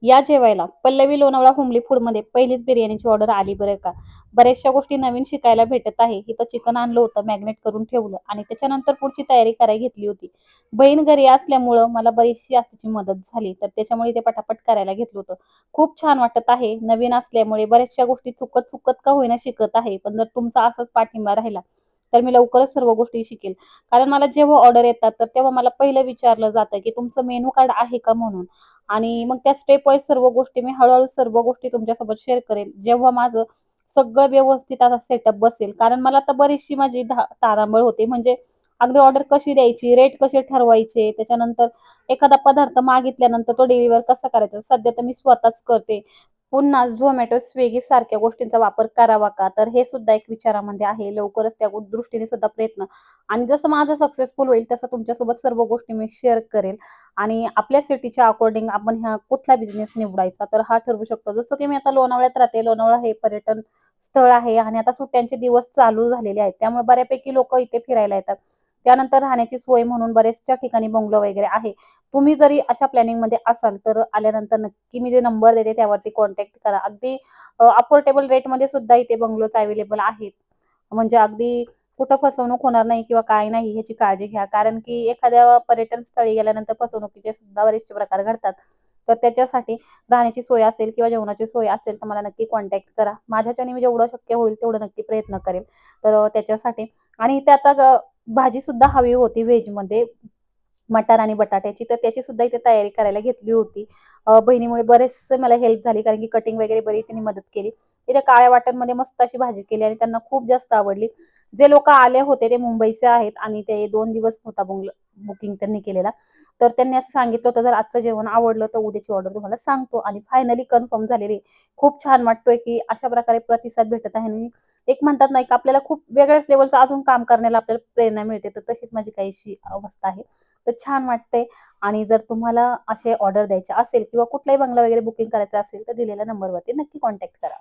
या जेवायला. पल्लवी लोणावळा होमली फूडमध्ये पहिलीच बिर्याणीची ऑर्डर आली बरं का. बऱ्याचशा गोष्टी नवीन शिकायला भेटत आहे. इथं चिकन आणलं होतं, मॅरिनेट करून ठेवलं आणि त्याच्यानंतर पुढची तयारी करायला घेतली होती. बहीण घरी असल्यामुळं मला बरीचशी आत्ताची मदत झाली. तर त्याच्यामुळे ते पटापट करायला घेतलं होतं. खूप छान वाटत आहे. नवीन असल्यामुळे बऱ्याचशा गोष्टी चुकत-चुकत का होईना शिकत आहे. पण जर तुमचा असाच पाठिंबा राहिला, तर मी लवकरच सर्व गोष्टी शिकेल. कारण मला जेव्हा ऑर्डर येतात, तर तेव्हा मला पहिलं विचारलं जातं, की तुमचं मेनू कार्ड आहे का म्हणून. आणि मग त्या स्टेप वाईज सर्व गोष्टी मी हळू-हळू सर्व गोष्टी तुमच्यासोबत शेअर करेन. जेव्हा माझं सगळं व्यवस्थित असा सेटअप बसेल. कारण मला आता बरीचशी माझी तारांबळ होते. म्हणजे अगदी ऑर्डर कशी द्यायची, रेट कसे ठरवायचे, त्याच्यानंतर एखादा पदार्थ मागितल्यानंतर तो डिलिव्हर कसा करायचा. सध्या तर मी स्वतःच करते. पुन्हा Zomato, Swiggy सारख्या गोष्टींचा वापर करावा का? तर हे सुद्धा एक विचारामध्ये आहे. लवकरच त्या दृष्टीने सुद्धा प्रयत्न आणि जसं माझं सक्सेसफुल होईल, तसं तुमच्यासोबत सर्व गोष्टी मी शेअर करेल. आणि आपल्या सिटीच्या अकॉर्डिंग आपण ह्या कुठला बिझनेस निवडायचा तर हा ठरवू शकतो. जसं की मी आता लोणावळ्यात राहते. लोणावळा हे पर्यटन स्थळ आहे आणि आता सुट्ट्यांचे दिवस चालू झालेले आहेत. त्यामुळे बऱ्यापैकी लोकं इथे फिरायला येतात. त्यानंतर राहण्याची सोय म्हणून बऱ्याचशा ठिकाणी बंगलो वगैरे आहे. तुम्ही जरी अशा प्लॅनिंगमध्ये असाल, तर आल्यानंतर नक्की मी जे नंबर देते त्यावरती कॉन्टॅक्ट करा. अगदी अफोर्डेबल रेटमध्ये सुद्धा इथे बंगलोज अवेलेबल आहेत. म्हणजे अगदी कुठं फसवणूक होणार नाही किंवा काय नाही ह्याची काळजी घ्या. कारण की एखाद्या पर्यटन स्थळी गेल्यानंतर फसवणुकीचे सुद्धा बरेचसे प्रकार घडतात. तर त्याच्यासाठी राहण्याची सोय असेल किंवा जेवणाची सोय असेल, तर मला नक्की कॉन्टॅक्ट करा. माझ्याच्याने मी जेवढं शक्य होईल तेवढं नक्की प्रयत्न करेल. तर त्याच्यासाठी आणि इथे आता भाजी सुद्धा हवी होती व्हेजमध्ये. मटार आणि बटाट्याची, तर त्याची सुद्धा इथे तयारी करायला घेतली होती. बहिणीमुळे बरेचसे मला हेल्प झाली कारण की कटिंग वगैरे बरी तिने मदत केली. तिने काळ्या वाटाणमध्ये मस्त अशी भाजी केली आणि त्यांना खूप जास्त आवडली. जे लोकं आले होते ते मुंबईचे आहेत आणि ते 2 दिवस होता बुकिंग त्यांनी केलेला. तर त्यांनी असं सांगितलं होतं, "जर आजचं जेवण आवडलं तर उद्याची ऑर्डर तुम्हाला सांगतो" आणि फायनली कन्फर्म झालेली. खूप छान वाटतोय की अशा प्रकारे प्रतिसाद भेटत आहे आणि एक म्हणतात ना, एक आपल्याला खूप वेगळ्याच लेव्हलचं अजून काम करण्याला आपल्याला प्रेरणा मिळते. तर तशीच माझी काहीशी अवस्था आहे. तर छान वाटतंय आणि जर तुम्हाला असे ऑर्डर द्यायचे असेल किंवा कुठलाही बंगला वगैरे बुकिंग करायचा असेल, तर दिलेल्या नंबरवरती नक्की कॉन्टॅक्ट करा.